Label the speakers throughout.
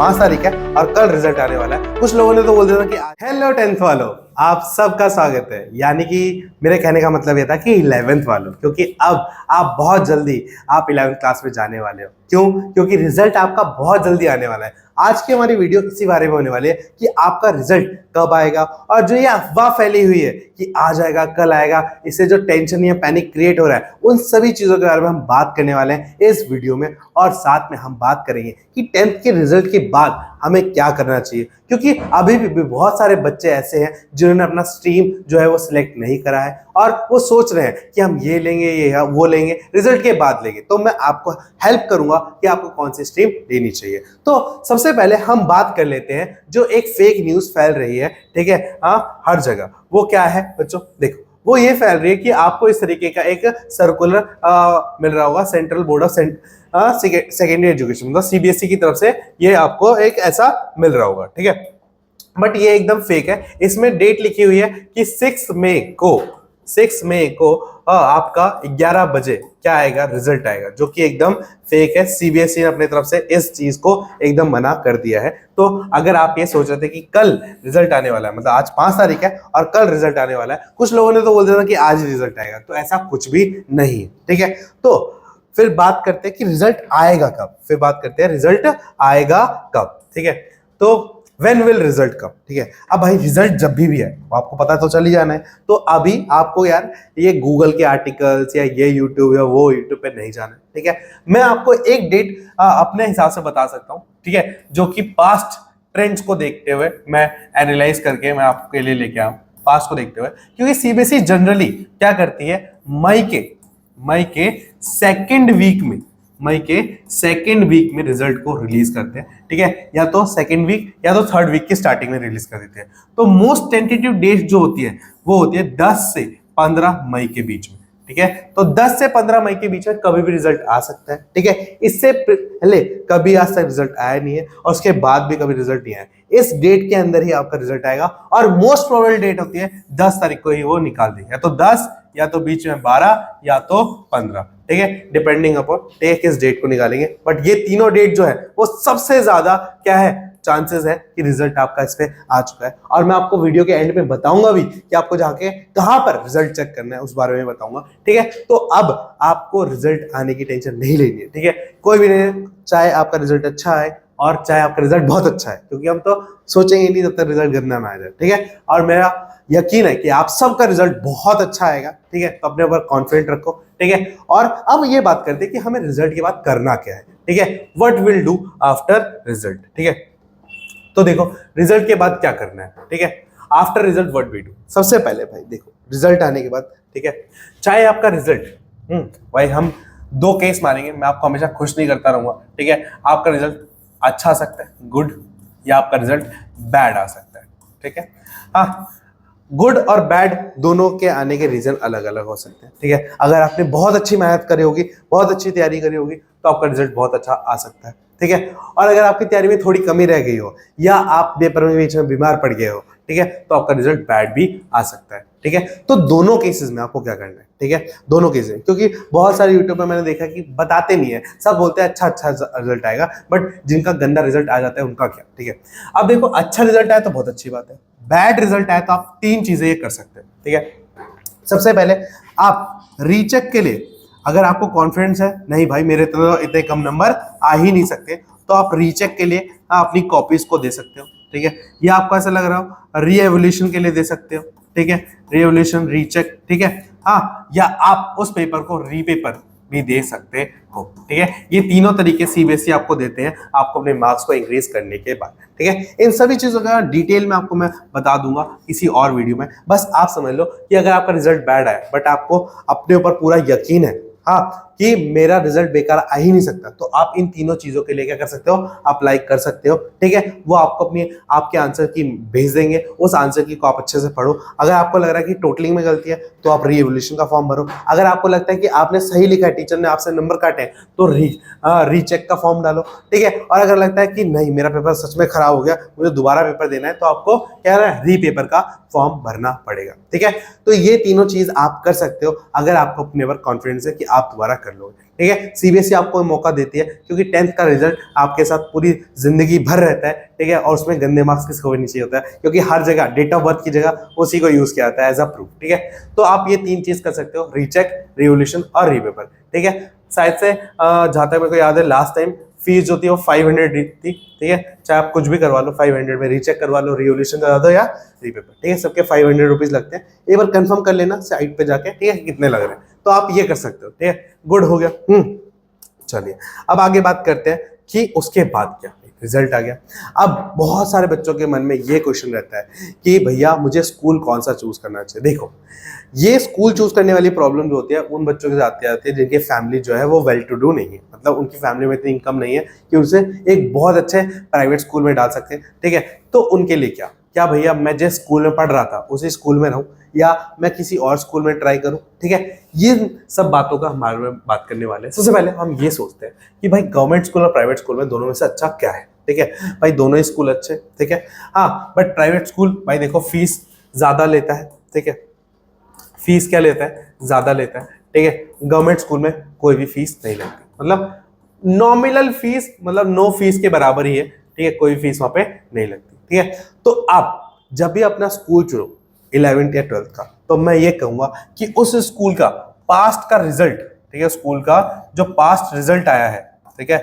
Speaker 1: 5 तारीख है और कल रिजल्ट आने वाला है। कुछ लोगों ने तो बोल दिया था कि हेलो 10th वालों, आप सबका स्वागत है। यानी कि मेरे कहने का मतलब ये था कि 11th वालों, क्योंकि अब आप बहुत जल्दी आप 11th क्लास में जाने वाले हो। क्यों? क्योंकि रिजल्ट आपका बहुत जल्दी आने वाला है। आज की हमारी वीडियो इसी बारे में होने वाली है कि आपका रिजल्ट कब आएगा, और जो ये अफवाह फैली हुई है कि आज आएगा कल आएगा, इससे जो टेंशन या पैनिक क्रिएट हो रहा है, उन सभी चीजों के बारे में हम बात करने वाले हैं इस वीडियो में। और साथ में हम बात करेंगे कि 10th के रिजल्ट के बाद हमें क्या करना चाहिए, क्योंकि अभी भी बहुत सारे बच्चे ऐसे हैं जिन्होंने अपना स्ट्रीम जो है वो सिलेक्ट नहीं करा है और वो सोच रहे हैं कि हम ये लेंगे ये वो लेंगे, रिजल्ट के बाद लेंगे। तो मैं आपको हेल्प करूंगा कि आपको कौन सी स्ट्रीम लेनी चाहिए। तो सबसे पहले हम बात कर लेते हैं जो एक फेक न्यूज फैल रही है, ठीक है, हर जगह। वो क्या है बच्चों? देखो, वो ये फैल रही है कि आपको इस तरीके का एक सर्कुलर मिल रहा होगा, central board of secondary education, मतलब सीबीएसई की तरफ से ये आपको एक ऐसा मिल रहा होगा, ठीक है। बट ये एकदम फेक है। इसमें डेट लिखी हुई है कि 6 मई को आपका 11 बजे क्या आएगा, रिजल्ट आएगा, जो कि एकदम फेक है। सीबीएसई ने अपनी तरफ से इस चीज को एकदम मना कर दिया है। तो अगर आप ये सोच रहे थे कि कल रिजल्ट आने वाला है, मतलब आज 5 तारीख है और कल रिजल्ट आने वाला है, कुछ लोगों ने तो बोल दिया था कि आज रिजल्ट आएगा, तो ऐसा कुछ भी नहीं है, ठीक है। तो फिर बात करते हैं कि रिजल्ट आएगा कब, फिर बात करते हैं रिजल्ट आएगा कब, ठीक है। तो व्हेन विल रिजल्ट कम, ठीक है। अब भाई रिजल्ट जब भी है वो आपको पता तो चल ही जाना है। तो अभी आपको यार ये गूगल के आर्टिकल्स या ये यूट्यूब या वो यूट्यूब पे नहीं जाना है, ठीक है। मैं आपको एक डेट अपने हिसाब से बता सकता हूँ, ठीक है, जो कि पास्ट ट्रेंड्स को देखते हुए मैं एनालाइज करके मैं आपके लिए लेके आऊँ, पास्ट को देखते हुए। क्योंकि सीबीएसई जनरली क्या करती है, मई के सेकेंड वीक में रिजल्ट को रिलीज करते हैं, ठीक है, या तो सेकेंड वीक या तो थर्ड वीक की स्टार्टिंग में रिलीज कर देते हैं। तो मोस्ट टेंटेटिव डेट जो होती है वो होती है 10 से 15 मई के बीच में, ठीक है। तो 10 से 15 मई के बीच में कभी भी रिजल्ट आ सकता है, ठीक है। इससे पहले कभी आज तक रिजल्ट आया नहीं है और उसके बाद भी कभी रिजल्ट नहीं आया। इस डेट के अंदर ही आपका रिजल्ट आएगा और मोस्ट प्रोबेबल डेट होती है 10 तारीख को ही वो निकाल देंगे, या तो 10 या तो बीच में 12 या तो 15, ठीक है, डिपेंडिंग अपॉन किस डेट को निकालेंगे। बट ये तीनों डेट जो है वो सबसे ज्यादा क्या है, चांसेस है कि रिजल्ट आपका इस पे आ चुका है। और मैं आपको वीडियो के एंड में बताऊंगा भी कि आपको जाके कहां पर रिजल्ट चेक करना है, उस बारे में बताऊंगा, ठीक है। तो अब आपको रिजल्ट आने की टेंशन नहीं लेनी है, ठीक है। कोई भी नहीं, चाहे आपका रिजल्ट अच्छा है और चाहे आपका रिजल्ट बहुत अच्छा है, क्योंकि हम तो सोचेंगे नहीं जब तक रिजल्ट गंदा ना आ जाए, ठीक है। और मेरा यकीन है कि आप सबका रिजल्ट बहुत अच्छा आएगा, ठीक है। तो अपने ऊपर कॉन्फिडेंट रखो, ठीक है। और अब ये बात करते हैं कि हमें रिजल्ट के बाद करना क्या है, ठीक है। What will do after result, ठीक है। तो देखो, रिजल्ट के बाद क्या करना है, ठीक है। After result what we do, सबसे पहले भाई देखो, रिजल्ट आने के बाद, ठीक है, चाहे आपका रिजल्ट भाई हम 2 केस मानेंगे, मैं आपको हमेशा खुश नहीं करता रहूंगा, ठीक है। आपका रिजल्ट अच्छा आ सकता है, गुड, या आपका रिजल्ट बैड आ सकता है, ठीक है। हाँ, गुड और बैड दोनों के आने के रीजन अलग अलग हो सकते हैं, ठीक है। अगर आपने बहुत अच्छी मेहनत करी होगी, बहुत अच्छी तैयारी करी होगी, तो आपका रिजल्ट बहुत अच्छा आ सकता है, ठीक है। और अगर आपकी तैयारी में थोड़ी कमी रह गई हो या आप पेपर में बीच में बीमार पड़ गए हो, ठीक है, तो आपका रिजल्ट बैड भी आ सकता है, ठीक है। तो दोनों केसेस में आपको क्या करना है, ठीक है, दोनों केसेस, क्योंकि बहुत सारे यूट्यूब पे मैंने देखा कि बताते नहीं है, सब बोलते हैं अच्छा रिजल्ट आएगा, बट जिनका गंदा रिजल्ट आ जाता है उनका क्या, ठीक है। अब देखो, अच्छा रिजल्ट आया तो बहुत अच्छी बात है, बैड रिजल्ट आया तो आप 3 चीजें ये कर सकते हैं, ठीक है। सबसे पहले आप रीचेक के लिए, अगर आपको कॉन्फिडेंस है नहीं भाई मेरे तो इतने कम नंबर आ ही नहीं सकते, तो आप रीचेक के लिए अपनी कॉपीज को दे सकते हो, ठीक है। या आपको ऐसा लग रहा हो रीएवोल्यूशन के लिए दे सकते हो, ठीक है, रीएवोल्यूशन, रीचेक, ठीक है। हाँ, या आप उस पेपर को रीपेपर भी दे सकते हो, ठीक है। ये तीनों तरीके सीबीएसई आपको देते हैं आपको अपने मार्क्स को इंक्रीज करने के बाद, ठीक है। इन सभी चीजों का डिटेल में आपको मैं बता दूंगा किसी और वीडियो में। बस आप समझ लो कि अगर आपका रिजल्ट बैड आया बट आपको अपने ऊपर पूरा यकीन है, हाँ, कि मेरा रिजल्ट बेकार आ ही नहीं सकता, तो आप इन तीनों चीजों के लिए क्या कर सकते हो, अप्लाई कर सकते हो, ठीक है। वो आपको अपनी आपके आंसर की भेज देंगे, उस आंसर की को आप अच्छे से पढ़ो। अगर आपको लग रहा है कि टोटलिंग में गलती है तो आप रीएवोल्यूशन का फॉर्म भरो। अगर आपको लगता है कि आपने सही लिखा है, टीचर ने आपसे नंबर काटे हैं, तो रीचेक का फॉर्म डालो, ठीक है। और अगर लगता है कि नहीं मेरा पेपर सच में खराब हो गया, मुझे दोबारा पेपर देना है, तो आपको क्या है, रीपेपर का फॉर्म भरना पड़ेगा, ठीक है। तो ये तीनों चीज आप कर सकते हो अगर आपको अपने ऊपर कॉन्फिडेंस है कि आप दोबारा कर लोगे, ठीक है। सीबीएसई आपको मौका देती है क्योंकि 10th का रिजल्ट आपके साथ पूरी जिंदगी भर रहता है, ठीक है, और उसमें गंदे मार्क्स किसी को भी नहीं चाहिए होता है क्योंकि हर जगह डेट ऑफ बर्थ की जगह उसी को यूज किया जाता है एज अ प्रूफ, ठीक है। तो आप ये 3 चीज कर सकते हो, रीचेक, रिवोल्यूशन और रीपेपर, ठीक है। शायद से जहां तक मेरे को याद है लास्ट टाइम फीस जो थी वो 500 थी, ठीक है। चाहे आप कुछ भी करवा लो 500 में, रीचेक करवा लो, रिवोल्यूशन करवा दो या रीपेपर, ठीक है, सबके 500 रुपीज लगते हैं। एक बार कंफर्म कर लेना साइट पे जाके, ठीक है, कितने लग रहे हैं, तो आप ये कर सकते हो, ठीक है। गुड हो गया। चलिए अब आगे बात करते हैं कि उसके बाद क्या, रिजल्ट आ गया। अब बहुत सारे बच्चों के मन में ये क्वेश्चन रहता है कि भैया मुझे स्कूल कौन सा चूज करना चाहिए। देखो, ये स्कूल चूज करने वाली प्रॉब्लम जो होती है उन बच्चों के साथ आती है जिनके फैमिली जो है वो वेल टू डू नहीं है, मतलब उनकी फैमिली में इतनी इनकम नहीं है कि उसे एक बहुत अच्छे प्राइवेट स्कूल में डाल सकते हैं, ठीक है। तो उनके लिए क्या क्या भैया मैं जिस स्कूल में पढ़ रहा था उसी स्कूल में रहूं या मैं किसी और स्कूल में ट्राई करूं, ठीक है। ये सब बातों का हमारे में बात करने वाले हैं। सबसे पहले हम ये सोचते हैं कि भाई गवर्नमेंट स्कूल और प्राइवेट स्कूल में दोनों में से अच्छा क्या है, ठीक है। भाई दोनों ही स्कूल अच्छे, ठीक है। हाँ, बट प्राइवेट स्कूल भाई देखो फीस ज्यादा लेता है, ठीक है। फीस क्या लेता है, ज्यादा लेता है, ठीक है। गवर्नमेंट स्कूल में कोई भी फीस नहीं लगती, मतलब नॉमिनल फीस, मतलब नो फीस के बराबर ही है, ठीक है, कोई फीस वहां पे नहीं लगती, ठीक है। तो आप जब भी अपना स्कूल चुनो 11th या 12th का, तो मैं ये कहूंगा कि उस स्कूल का पास्ट का रिजल्ट, ठीक है, स्कूल का जो पास्ट रिजल्ट आया है, ठीक है,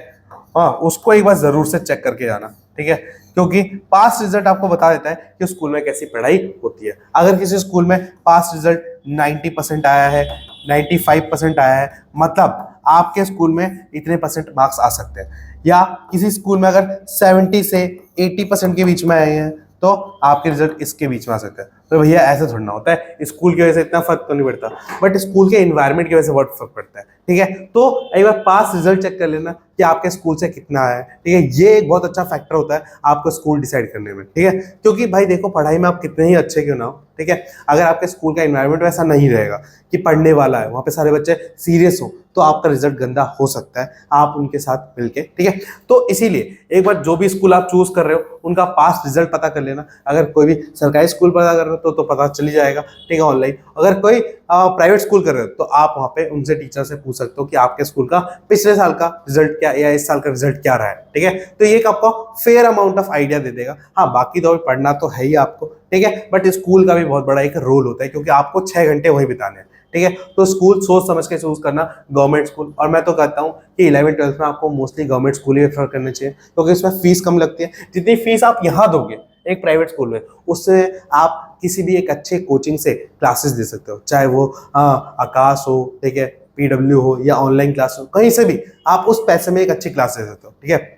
Speaker 1: हाँ उसको एक बार जरूर से चेक करके जाना, ठीक है, क्योंकि पास्ट रिजल्ट आपको बता देता है कि स्कूल में कैसी पढ़ाई होती है। अगर किसी स्कूल में पास्ट रिजल्ट 90% आया है, 95% आया है, मतलब आपके स्कूल में इतने परसेंट मार्क्स आ सकते हैं। या किसी स्कूल में अगर 70 से 80% के बीच में आए हैं तो आपके रिजल्ट इसके बीच में आ सकता है। तो भैया ऐसे थोड़ा ना होता है, स्कूल की वजह से इतना फर्क तो नहीं पड़ता, बट स्कूल के एनवायरनमेंट की वजह से बहुत फर्क पड़ता है, ठीक है। तो एक बार पास रिजल्ट चेक कर लेना कि आपके स्कूल से कितना आया है, ठीक है। ये एक बहुत अच्छा फैक्टर होता है आपको स्कूल डिसाइड करने में, ठीक है। क्योंकि भाई देखो पढ़ाई में आप कितने ही अच्छे क्यों ना हो, ठीक है, अगर आपके स्कूल का एनवायरनमेंट वैसा नहीं रहेगा कि पढ़ने वाला है, वहां पे सारे बच्चे सीरियस हो, तो आपका रिजल्ट गंदा हो सकता है आप उनके साथ मिलके, ठीक है। तो इसीलिए एक बार जो भी स्कूल आप चूज कर रहे हो उनका पास्ट रिजल्ट पता कर लेना। अगर कोई भी सरकारी स्कूल पता कर रहे हो तो पता चल ही जाएगा, ठीक है, ऑनलाइन। अगर कोई प्राइवेट स्कूल कर रहे हो तो आप वहां पे उनसे टीचर से पूछ सकते हो कि आपके स्कूल का पिछले साल का रिजल्ट क्या या इस साल का रिजल्ट क्या रहा है, ठीक है। तो ये आपको फेयर अमाउंट ऑफ आइडिया दे देगा। हाँ, बाकी तो पढ़ना तो है ही आपको, ठीक है, बट स्कूल का भी बहुत बड़ा एक रोल होता है क्योंकि आपको 6 घंटे वही बिताने हैं, ठीक है। तो स्कूल सोच समझ के चूज करना गवर्नमेंट स्कूल। और मैं तो कहता हूँ कि 11th-12th में आपको मोस्टली गवर्नमेंट स्कूल ही रेफर करने चाहिए क्योंकि इसमें फीस कम लगती है। जितनी फीस आप यहाँ दोगे एक प्राइवेट स्कूल में, उससे आप किसी भी एक अच्छे कोचिंग से क्लासेस दे सकते हो, चाहे वो आकाश हो, ठीक है, PW हो या ऑनलाइन क्लास हो, कहीं से भी आप उस पैसे में एक अच्छी क्लास दे सकते हो, ठीक है।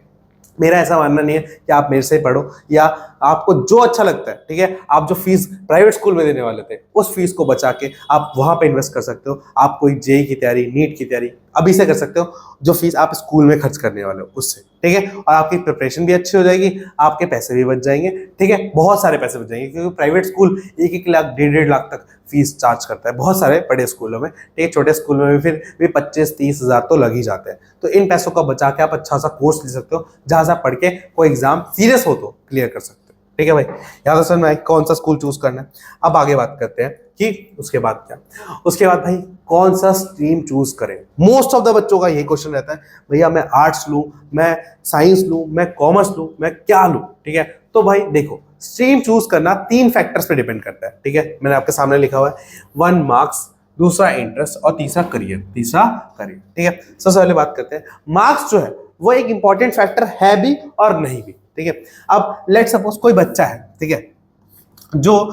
Speaker 1: मेरा ऐसा मानना नहीं है कि आप मेरे से पढ़ो या आपको जो अच्छा लगता है, ठीक है, आप जो फीस प्राइवेट स्कूल में देने वाले थे उस फीस को बचा के आप वहां पे इन्वेस्ट कर सकते हो। आप कोई जेई की तैयारी, नीट की तैयारी अभी से कर सकते हो, जो फीस आप स्कूल में खर्च करने वाले हो उससे, ठीक है। और आपकी प्रिपरेशन भी अच्छी हो जाएगी, आपके पैसे भी बच जाएंगे, ठीक है, बहुत सारे पैसे बच जाएंगे क्योंकि प्राइवेट स्कूल 1-1 लाख 1.5 लाख तक फीस चार्ज करता है बहुत सारे बड़े स्कूलों में, ठीक है। छोटे स्कूल में भी फिर भी 25-30 हज़ार तो लग ही जाते हैं। तो इन पैसों का बचा के आप अच्छा सा कोर्स ले सकते हो जहां से पढ़ के कोई एग्जाम सीरियस हो तो क्लियर कर सकते हो, ठीक है भाई। यहाँ तो समझ में कौन सा स्कूल चूज करना है। अब आगे बात करते हैं कि उसके बाद क्या, उसके बाद भाई कौन सा स्ट्रीम चूज करें। मोस्ट ऑफ द बच्चों का यही क्वेश्चन रहता है, भैया मैं आर्ट्स लूं, मैं साइंस लूं, मैं कॉमर्स लूं, मैं क्या लूं, ठीक है। तो भाई देखो स्ट्रीम चूज करना 3 फैक्टर्स पे डिपेंड करता है, ठीक है, मैंने आपके सामने लिखा हुआ है। 1 मार्क्स, दूसरा इंटरेस्ट और तीसरा करियर, ठीक है। सबसे पहले बात करते हैं मार्क्स जो है वो एक इंपॉर्टेंट फैक्टर है भी और नहीं भी, ठीक है। अब लेट सपोज कोई बच्चा है, ठीक है, जो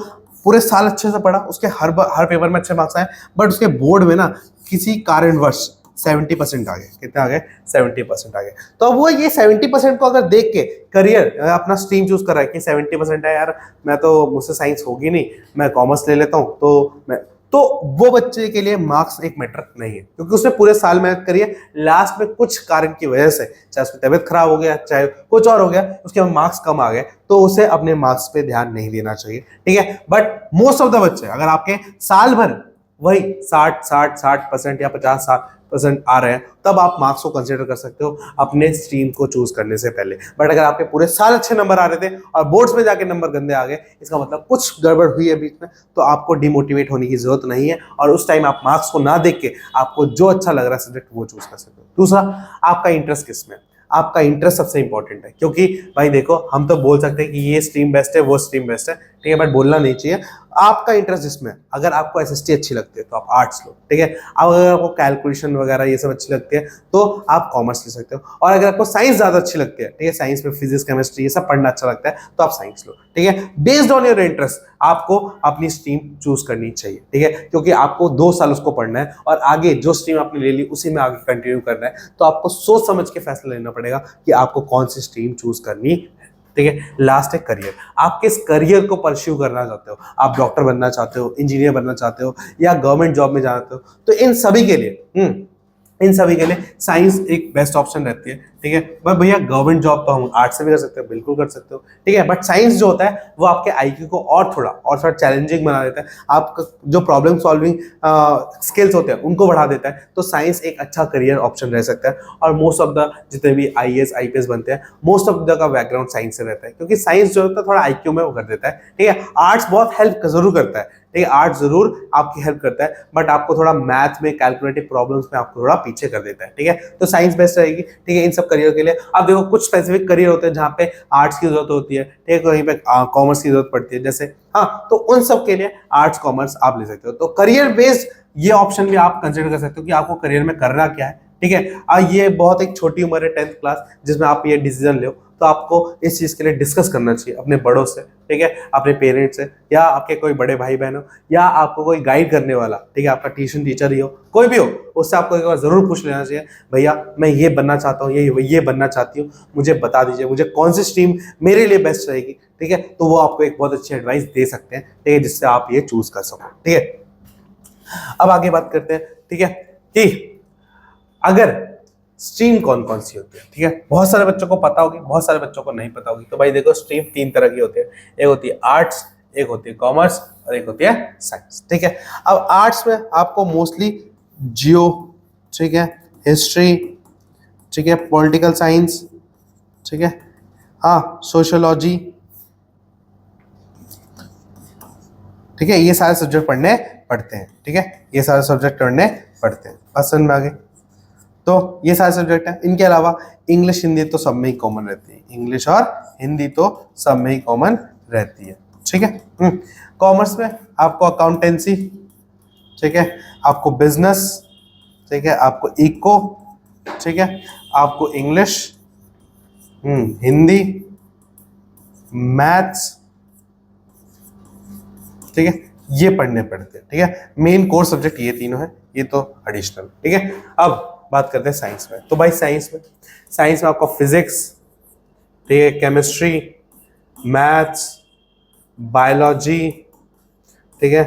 Speaker 1: पूरे साल अच्छे से पढ़ा, उसके हर पेपर में अच्छे मार्क्स आए, बट उसके बोर्ड में ना किसी कारणवश 70% आ गए। कितने आ गए? 70% आ गए। तो अब वो ये 70% को अगर देख के करियर अपना स्ट्रीम चूज कर रहा है कि 70% है यार, मैं तो मुझसे साइंस होगी नहीं, मैं कॉमर्स ले लेता हूँ, तो वो बच्चे के लिए मार्क्स एक मैटर नहीं है क्योंकि उसने पूरे साल मेहनत करी है, लास्ट में कुछ कारण की वजह से, चाहे उसकी तबीयत खराब हो गया, चाहे कुछ और हो गया, उसके मार्क्स कम आ गए, तो उसे अपने मार्क्स पे ध्यान नहीं देना चाहिए, ठीक है। बट मोस्ट ऑफ द बच्चे अगर आपके साल भर वही 60% या 50 परसेंट आ रहे हैं, तब आप मार्क्स को कंसिडर कर सकते हो अपने स्ट्रीम को चूज करने से पहले। बट अगर आपके पूरे साल अच्छे नंबर आ रहे थे और बोर्ड्स में जाके नंबर गंदे आ गए, इसका मतलब कुछ गड़बड़ हुई है बीच में, तो आपको डिमोटिवेट होने की जरूरत नहीं है, और उस टाइम आप मार्क्स को ना देख के आपको जो अच्छा लग रहा है सब्जेक्ट वो चूज कर सकते हो। दूसरा, आपका इंटरेस्ट किसमें है। आपका इंटरेस्ट सबसे इंपॉर्टेंट है, क्योंकि भाई देखो, हम तो बोल सकते हैं कि ये स्ट्रीम बेस्ट है, वो स्ट्रीम बेस्ट है, ठीक है, बट बोलना नहीं चाहिए। आपका इंटरेस्ट जिसमें है, अगर आपको एसएसटी अच्छी लगती है तो आप आर्ट्स लो, ठीक है। अब अगर आपको कैलकुलेशन वगैरह ये सब अच्छी लगती है तो आप कॉमर्स ले सकते हो, और अगर आपको साइंस ज्यादा अच्छी लगती है, ठीक है, साइंस में फिजिक्स केमिस्ट्री ये सब पढ़ना अच्छा लगता है, तो आप साइंस लो, ठीक है। बेस्ड ऑन योर इंटरेस्ट आपको अपनी स्ट्रीम चूज करनी चाहिए, ठीक है, क्योंकि आपको 2 साल उसको पढ़ना है और आगे जो स्ट्रीम आपने ले ली उसी में आगे कंटिन्यू करना है, तो आपको सोच समझ के फैसला लेना पड़ेगा कि आपको कौन सी स्ट्रीम चूज करनी है, ठीक है। लास्ट है करियर। आप किस करियर को परस्यू करना चाहते हो, आप डॉक्टर बनना चाहते हो, इंजीनियर बनना चाहते हो, या गवर्नमेंट जॉब में जाना चाहते हो, तो इन सभी के लिए साइंस एक बेस्ट ऑप्शन रहती है, ठीक है। बट भैया गवर्नमेंट जॉब तो हम आर्ट्स से भी कर सकते हो, बिल्कुल कर सकते हो, ठीक है, बट साइंस जो होता है वो आपके आईक्यू को और थोड़ा चैलेंजिंग बना देता है, आपका जो प्रॉब्लम सॉल्विंग स्किल्स होते हैं उनको बढ़ा देता है, तो साइंस एक अच्छा करियर ऑप्शन रह सकता है। और मोस्ट ऑफ द जितने भी आईएएस आईपीएस बनते हैं, मोस्ट ऑफ द का बैकग्राउंड साइंस से रहता है, क्योंकि साइंस जो होता है थोड़ा आईक्यू में वो कर देता है, ठीक है। आर्ट्स बहुत हेल्प जरूर करता है, ठीक है, आर्ट जरूर आपकी हेल्प करता है, बट आपको थोड़ा मैथ में कैलकुलेटिव प्रॉब्लम्स में आपको थोड़ा पीछे कर देता है, ठीक है। तो साइंस बेस्ट रहेगी, ठीक है, इन सब करियर के लिए। अब देखो, कुछ स्पेसिफिक करियर होते हैं जहाँ पे आर्ट्स की जरूरत होती है, ठीक है, कहीं पे कॉमर्स की जरूरत पड़ती है, जैसे हाँ, तो उन सब के लिए आर्ट्स कॉमर्स आप ले सकते हो। तो करियर बेस्ड ये ऑप्शन भी आप कंसिडर कर सकते हो कि आपको करियर में करना क्या है, ठीक है। ये बहुत एक छोटी उम्र है 10th क्लास, जिसमें आप ये डिसीजन लो, तो आपको इस चीज के लिए डिस्कस करना चाहिए अपने बड़ों से, ठीक है, अपने पेरेंट्स से, या आपके कोई बड़े भाई बहन हो, या आपको कोई गाइड करने वाला, ठीक है, आपका ट्यूशन टीचर ही हो, कोई भी हो, उससे आपको एक बार जरूर पूछ लेना चाहिए, भैया मैं ये बनना चाहता हूँ, ये बनना चाहती हूँ, मुझे बता दीजिए मुझे कौन सी स्ट्रीम मेरे लिए बेस्ट रहेगी, ठीक है। तो वो आपको एक बहुत अच्छी एडवाइस दे सकते हैं, ठीक है, जिससे आप ये चूज कर सको, ठीक है। अब आगे बात करते हैं, ठीक है, कि अगर स्ट्रीम कौन कौन सी होती है, ठीक है। बहुत सारे बच्चों को पता होगी, बहुत सारे बच्चों को नहीं पता होगी। तो भाई देखो, स्ट्रीम 3 तरह की होती है, एक होती है आर्ट्स, एक होती है कॉमर्स, और एक होती है साइंस, ठीक है। अब आर्ट्स में आपको मोस्टली जियो, ठीक है, हिस्ट्री, ठीक है, पॉलिटिकल साइंस, ठीक है, हाँ, सोशियोलॉजी, ठीक है, ये सारे सब्जेक्ट पढ़ते हैं, ठीक है, ये सारे सब्जेक्ट पढ़ने पड़ते हैं। पसंद में आगे तो ये सारे सब्जेक्ट हैं। इनके अलावा इंग्लिश हिंदी तो सब में ही कॉमन रहती है, इंग्लिश और हिंदी तो सब में ही कॉमन रहती है, ठीक है। कॉमर्स में आपको अकाउंटेंसी, ठीक है, आपको बिजनेस, ठीक है, आपको इको, ठीक है, आपको इंग्लिश, हिंदी, मैथ्स, ठीक है, ये पढ़ने पड़ते हैं, ठीक है। मेन कोर सब्जेक्ट ये तीनों है, ये तो एडिशनल, ठीक है। अब बात करते हैं साइंस में। तो भाई साइंस में आपको फिजिक्स, ठीक है, केमिस्ट्री, मैथ्स, बायोलॉजी, ठीक है,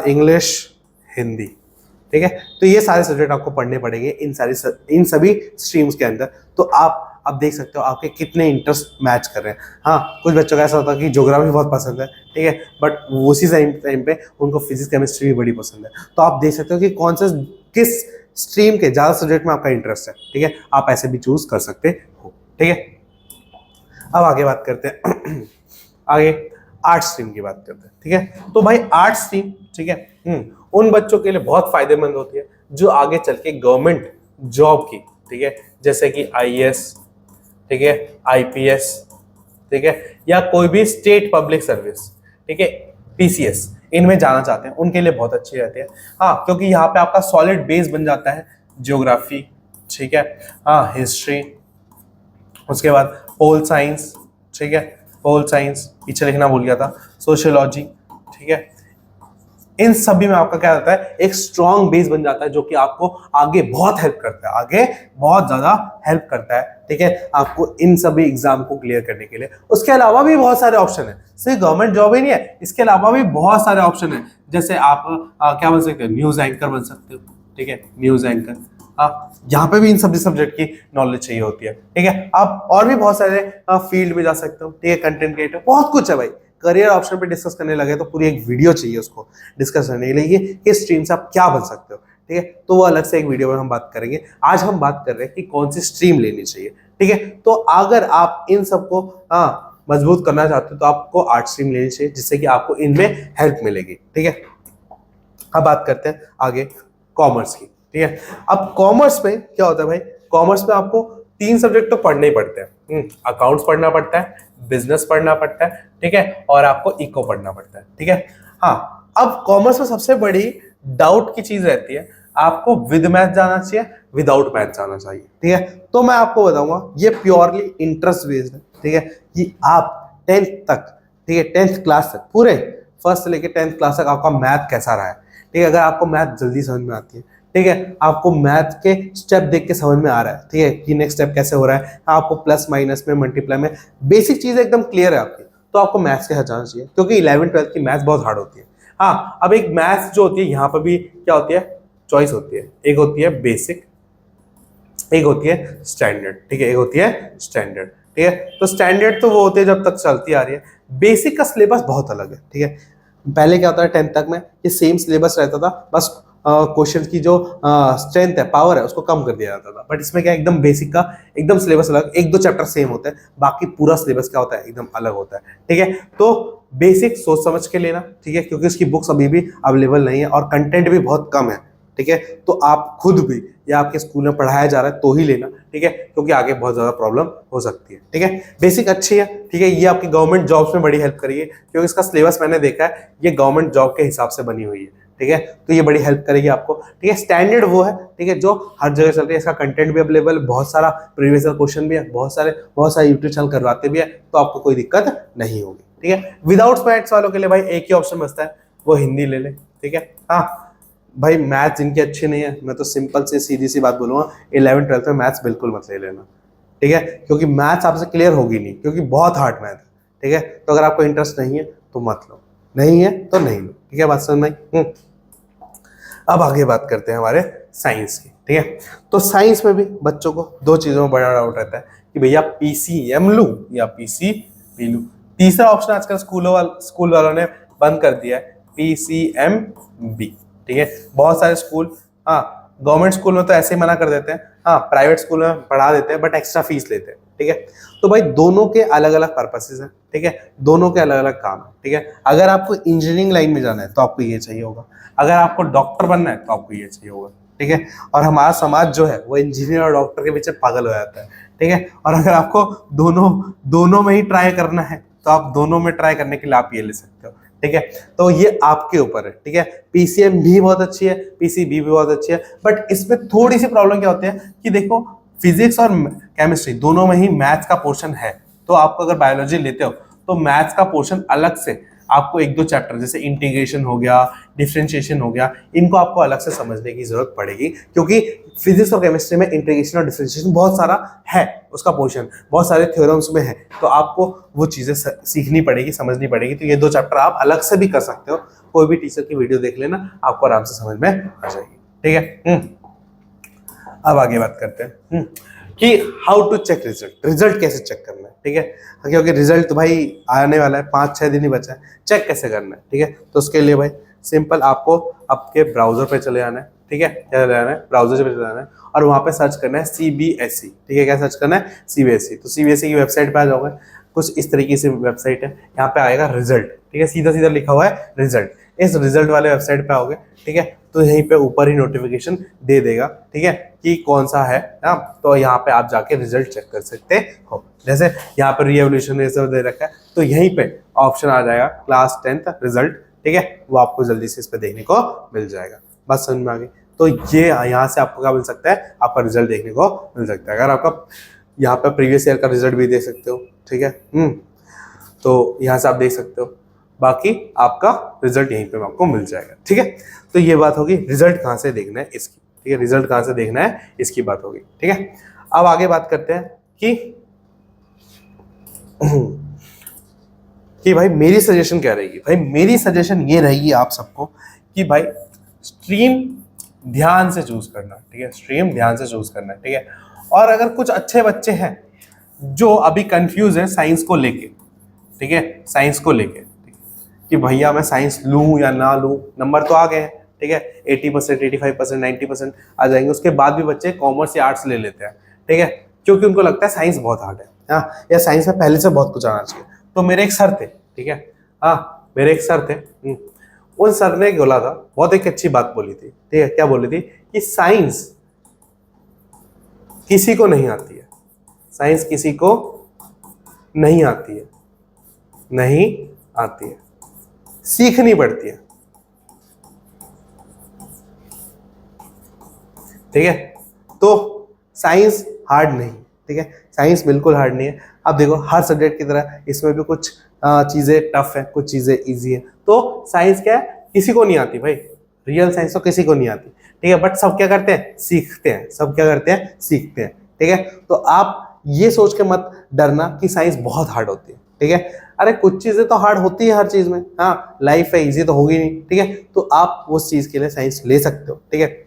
Speaker 1: इंग्लिश, हिंदी, ठीक है। तो ये सारे सब्जेक्ट आपको पढ़ने पड़ेंगे इन सभी स्ट्रीम्स के अंदर। तो आप अब देख सकते हो आपके कितने इंटरेस्ट मैच कर रहे हैं। हाँ, कुछ बच्चों का ऐसा होता है कि ज्योग्राफी बहुत पसंद है, ठीक है, बट उसी टाइम पे उनको फिजिक्स केमिस्ट्री भी बड़ी पसंद है। तो आप देख सकते हो कि किस स्ट्रीम के ज्यादा सब्जेक्ट में आपका इंटरेस्ट है, ठीक है, आप ऐसे भी चूज कर सकते हो, ठीक है। अब आगे बात करते हैं आगे आर्ट स्ट्रीम की बात करते हैं, ठीक है। तो भाई आर्ट स्ट्रीम, ठीक है, उन बच्चों के लिए बहुत फायदेमंद होती है जो आगे चल के गवर्नमेंट जॉब की, ठीक है, जैसे कि आईएएस, ठीक है, आईपीएस, ठीक है, या कोई भी स्टेट पब्लिक सर्विस, ठीक है, पीसीएस, इनमें जाना चाहते हैं, उनके लिए बहुत अच्छी रहती है। हाँ, क्योंकि यहाँ पे आपका सॉलिड बेस बन जाता है ज्योग्राफी, ठीक है, हाँ, हिस्ट्री, उसके बाद पोल साइंस, ठीक है, पोल साइंस पीछे लिखना भूल गया था, सोशियोलॉजी, ठीक है। इन सभी में आपका क्या होता है, एक स्ट्रॉन्ग बेस बन जाता है जो कि आपको आगे बहुत हेल्प करता है, आगे बहुत ज्यादा हेल्प करता है, ठीक है, आपको इन सभी एग्जाम को क्लियर करने के लिए। उसके अलावा भी बहुत सारे ऑप्शन है, सिर्फ गवर्नमेंट जॉब ही नहीं है, इसके अलावा भी बहुत सारे ऑप्शन है। जैसे आप क्या बन सकते हो, न्यूज एंकर बन सकते हो, ठीक है, न्यूज एंकर, यहाँ पे भी इन सभी सब्जेक्ट की नॉलेज चाहिए होती है, ठीक है। आप और भी बहुत सारे फील्ड में जा सकते हो, ठीक है, कंटेंट क्रिएटर, बहुत कुछ है भाई। करियर ऑप्शन पे डिस्कस करने लगे तो पूरी एक वीडियो चाहिए उसको डिस्कस करने के लिए कि किस स्ट्रीम से आप क्या बन सकते हो, ठीक है, तो वो अलग से एक वीडियो में हम बात करेंगे। आज हम बात कर रहे हैं कि कौन सी स्ट्रीम लेनी चाहिए, ठीक है। तो अगर आप इन सबको मजबूत करना चाहते हो तो आपको आर्ट स्ट्रीम लेनी चाहिए, जिससे कि आपको इनमें हेल्प मिलेगी, ठीक है। अब बात करते हैं आगे कॉमर्स की, ठीक है। अब कॉमर्स में क्या होता है भाई, कॉमर्स में आपको 3 सब्जेक्ट तो पढ़ने ही पड़ते हैं। अकाउंट्स पढ़ना पड़ता है, बिजनेस पढ़ना पड़ता है, ठीक है, और आपको इको पढ़ना पड़ता है, ठीक है। हाँ, अब कॉमर्स में सबसे बड़ी डाउट की चीज रहती है, आपको विद मैथ जाना चाहिए, विदाउट मैथ जाना चाहिए, ठीक है। तो मैं आपको बताऊंगा, ये प्योरली इंटरेस्ट बेस्ड है, ठीक है, कि आप 10th तक, ठीक है, 10th क्लास तक, पूरे फर्स्ट से लेके 10th क्लास तक आपका मैथ कैसा रहा है, ठीक है। अगर आपको मैथ जल्दी समझ में आती है, ठीक है, आपको मैथ के स्टेप देख के समझ में आ रहा है, ठीक है, कि नेक्स्ट स्टेप कैसे हो रहा है, आपको प्लस माइनस में, मल्टीप्लाई में बेसिक चीजें एकदम क्लियर है आपकी, तो आपको मैथ्स के साथ जाना चाहिए, क्योंकि 11th-12th की मैथ्स बहुत हार्ड होती है। हाँ, अब एक मैथ्स जो होती है, यहाँ पर भी क्या होती है, चॉइस होती है। एक होती है बेसिक, एक होती है स्टैंडर्ड, ठीक है, एक होती है स्टैंडर्ड, ठीक है। तो स्टैंडर्ड तो वो होते हैं जब तक चलती आ रही है, बेसिक का सिलेबस बहुत अलग है, ठीक है। पहले क्या होता है 10th तक में, ये सेम सिलेबस रहता था, बस क्वेश्चन की जो स्ट्रेंथ है, पावर है, उसको कम कर दिया जाता था। बट इसमें क्या, एकदम बेसिक का एकदम सिलेबस अलग, 1-2 चैप्टर सेम होते हैं, बाकी पूरा सिलेबस क्या होता है, एकदम अलग होता है, ठीक है। तो बेसिक सोच समझ के लेना, ठीक है, क्योंकि उसकी बुक्स अभी भी अवेलेबल नहीं है और कंटेंट भी बहुत कम है, ठीक है। तो आप खुद भी या आपके स्कूल में पढ़ाया जा रहा है तो ही लेना, ठीक है, क्योंकि आगे बहुत ज्यादा प्रॉब्लम हो सकती है, ठीक है। बेसिक अच्छी है, ठीक है, ये आपकी गवर्नमेंट जॉब्स में बड़ी हेल्प करेगी, क्योंकि इसका सिलेबस मैंने देखा है, ये गवर्नमेंट जॉब के हिसाब से बनी हुई है, ठीक है। तो ये बड़ी हेल्प करेगी आपको, ठीक है। स्टैंडर्ड वो है, ठीक है, जो हर जगह चल रही है, इसका कंटेंट भी अवेलेबल, बहुत सारा प्रीवियस क्वेश्चन भी है, बहुत सारे यूट्यूब चैनल करवाते भी है, तो आपको कोई दिक्कत नहीं होगी, ठीक है। विदाउट मैथ्स वालों के लिए भाई एक ही ऑप्शन बचता है, वो हिंदी ले ले, ठीक है। हाँ भाई, मैथ्स इनकी अच्छी नहीं है, मैं तो सिंपल से सीधी सी बात बोलूंगा, 11th-12th में मैथ्स बिल्कुल मत ले लेना, ठीक है, क्योंकि मैथ्स आपसे क्लियर होगी नहीं, क्योंकि बहुत हार्ड मैथ है, ठीक है। तो अगर आपको इंटरेस्ट नहीं है तो मत लो, नहीं है तो नहीं लो, ठीक है, बात समझ में। अब आगे बात करते हैं हमारे साइंस की, ठीक है। तो साइंस में भी बच्चों को 2 चीजों में बड़ा डाउट रहता है कि भैया पीसीएम लूं या पीसीबी लूं। तीसरा ऑप्शन आजकल स्कूल वालों ने बंद कर दिया है, पीसीएमबी, ठीक है। बहुत सारे स्कूल, हाँ, गवर्नमेंट स्कूल में तो ऐसे ही मना कर देते हैं, हाँ, प्राइवेट स्कूल में पढ़ा देते हैं बट एक्स्ट्रा फीस लेते हैं, ठीक है। तो भाई दोनों के अलग अलग पर्पसेस हैं, ठीक है, दोनों के अलग अलग काम है, ठीक है। अगर आपको इंजीनियरिंग लाइन में जाना है तो आपको ये चाहिए होगा, अगर आपको डॉक्टर बनना है तो आपको ये चाहिए होगा, ठीक है। और हमारा समाज जो है वो इंजीनियर और डॉक्टर के पीछे पागल हो जाता है, ठीक है। और अगर आपको दोनों में ही ट्राई करना है तो आप दोनों में ट्राई करने के लिए आप ये ले सकते हो, ठीक है। तो ये आपके ऊपर है, ठीक है। पीसीएम भी बहुत अच्छी है, पीसीबी भी बहुत अच्छी है, बट इसमें थोड़ी सी प्रॉब्लम क्या होती है कि देखो, फिजिक्स और केमिस्ट्री दोनों में ही मैथ्स का पोर्शन है, तो आपको अगर बायोलॉजी लेते हो तो मैथ्स का पोर्शन अलग से आपको 1-2 चैप्टर, जैसे इंटीग्रेशन हो गया, डिफरेंशिएशन हो गया, इनको आपको अलग से समझने की जरूरत पड़ेगी, क्योंकि फिजिक्स और केमिस्ट्री में इंटीग्रेशन और डिफरेंशिएशन बहुत सारा है, उसका पोर्शन बहुत सारे थ्योरम्स में है, तो आपको वो चीजें सीखनी पड़ेगी, समझनी पड़ेगी। तो ये 2 चैप्टर आप अलग से भी कर सकते हो, कोई भी टीचर की वीडियो देख लेना, आपको आराम से समझ में आ जाएगी, ठीक है। अब आगे बात करते हैं कि हाउ टू चेक रिजल्ट कैसे चेक करना है, ठीक है, क्योंकि रिजल्ट तो भाई आने वाला है, 5-6 दिन ही बचा है, चेक कैसे करना है, ठीक है। तो उसके लिए भाई सिंपल, आपको आपके ब्राउजर पे चले जाना है, ठीक है, क्या चले जाना है, ब्राउजर पे चले जाना है, और वहाँ पे सर्च करना है सीबीएसई, ठीक है। क्या सर्च करना है, सीबीएसई। तो सीबीएसई की वेबसाइट पे आ जाओगे, कुछ इस तरीके से वेबसाइट है, यहाँ पे आएगा रिजल्ट, ठीक है, सीधा सीधा लिखा हुआ है रिजल्ट। इस रिजल्ट वाले वेबसाइट पे आओगे, ठीक है, तो यहीं पे ऊपर ही नोटिफिकेशन दे देगा, ठीक है, कि कौन सा है ना, तो यहाँ पे आप जाके रिजल्ट चेक कर सकते हो। जैसे यहाँ पे रीएवोल्यूशन ये सब दे रखा है, तो यहीं पे ऑप्शन आ जाएगा क्लास 10th रिजल्ट, ठीक है, वो आपको जल्दी से इस पे देखने को मिल जाएगा। बस समझ में आ गई। तो ये यहाँ से आपको क्या मिल सकता है, आपका रिजल्ट देखने को मिल सकता है। अगर आपका यहाँ पे प्रीवियस ईयर का रिजल्ट भी देख सकते हो, ठीक है, तो यहाँ से आप देख सकते हो, बाकी आपका रिजल्ट यहीं पे आपको मिल जाएगा, ठीक है। तो ये बात होगी रिजल्ट कहाँ से देखना है इसकी, ठीक है, रिजल्ट कहाँ से देखना है इसकी बात होगी, ठीक है। अब आगे बात करते हैं कि भाई मेरी सजेशन क्या रहेगी। भाई मेरी सजेशन ये रहेगी आप सबको कि भाई स्ट्रीम ध्यान से चूज करना, ठीक है, स्ट्रीम ध्यान से चूज करना, ठीक है। और अगर कुछ अच्छे बच्चे हैं जो अभी कंफ्यूज है साइंस को लेके, ठीक है, साइंस को लेके कि भैया मैं साइंस लूं या ना लूं, नंबर तो आ गए हैं, ठीक है, 80%, 85%, 90% आ जाएंगे। उसके बाद भी बच्चे कॉमर्स या आर्ट्स ले लेते हैं, ठीक है, क्योंकि उनको लगता है साइंस बहुत हार्ड है, हाँ, या साइंस में पहले से बहुत कुछ आना चाहिए। तो मेरे एक सर थे, ठीक है, हाँ, मेरे एक सर थे, उन सर ने बोला था, बहुत एक अच्छी बात बोली थी, ठीक है, क्या बोली थी कि साइंस किसी को नहीं आती है, साइंस किसी को नहीं आती है, नहीं आती है, सीखनी पड़ती है, ठीक है। तो साइंस हार्ड नहीं, ठीक है, साइंस बिल्कुल हार्ड नहीं है। अब देखो हर सब्जेक्ट की तरह इसमें भी कुछ चीजें टफ है, कुछ चीजें इजी है। तो साइंस क्या है, किसी को नहीं आती भाई, रियल साइंस तो किसी को नहीं आती, ठीक है, बट सब क्या करते हैं, सीखते हैं, सब क्या करते हैं, सीखते हैं, ठीक है। तो आप ये सोच के मत डरना कि साइंस बहुत हार्ड होती है, ठीक है, अरे कुछ चीजें तो हार्ड होती है हर चीज में, हाँ, लाइफ है, इजी तो होगी नहीं, ठीक है, तो आप उस चीज के लिए साइंस ले सकते हो, ठीक है।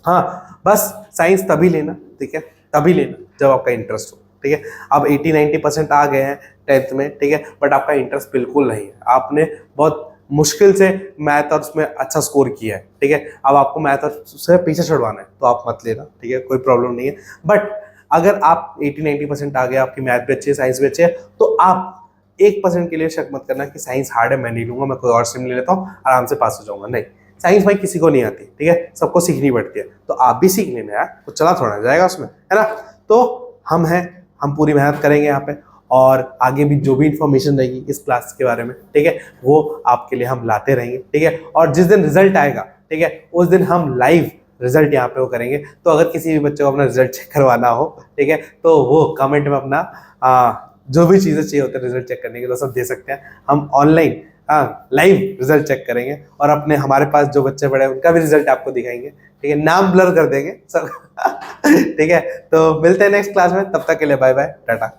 Speaker 1: हाँ, बस साइंस तभी लेना, ठीक है, तभी लेना जब आपका इंटरेस्ट हो, ठीक है। अब 80-90% आ गए हैं 10th में, ठीक है, बट आपका इंटरेस्ट बिल्कुल नहीं है, आपने बहुत मुश्किल से मैथ और उसमें अच्छा स्कोर किया है, ठीक है, अब आपको मैथ और से पीछे छुड़वाना है, तो आप मत लेना, ठीक है, कोई प्रॉब्लम नहीं है। बट अगर आप 80-90% आ गए, आपकी मैथ भी अच्छी है, साइंस भी अच्छी है, तो आप 1% के लिए शक मत करना कि साइंस हार्ड है, मैं नहीं लूंगा, मैं कोई और स्ट्रीम ले लेता हूँ, आराम से पास हो जाऊंगा। नहीं, साइंस भाई किसी को नहीं आती, ठीक है, सबको सीखनी पड़ती है, तो आप भी सीख लेना यार, तो चला थोड़ा जाएगा उसमें, है ना। तो हम हैं, हम पूरी मेहनत करेंगे यहाँ पे, और आगे भी जो भी इंफॉर्मेशन रहेगी इस क्लास के बारे में, ठीक है, वो आपके लिए हम लाते रहेंगे, ठीक है। और जिस दिन रिजल्ट आएगा, ठीक है, उस दिन हम लाइव रिजल्ट यहाँ पे वो करेंगे। तो अगर किसी भी बच्चे को अपना रिजल्ट चेक करवाना हो, ठीक है, तो वो कमेंट में अपना जो भी चीज़ें चाहिए होती है रिजल्ट चेक करने के लिए सब दे सकते हैं। हम ऑनलाइन लाइव रिजल्ट चेक करेंगे, और अपने हमारे पास जो बच्चे पढ़े हैं उनका भी रिजल्ट आपको दिखाएंगे, ठीक है, नाम ब्लर कर देंगे सब ठीक है। तो मिलते हैं नेक्स्ट क्लास में, तब तक के लिए बाय बाय, टाटा।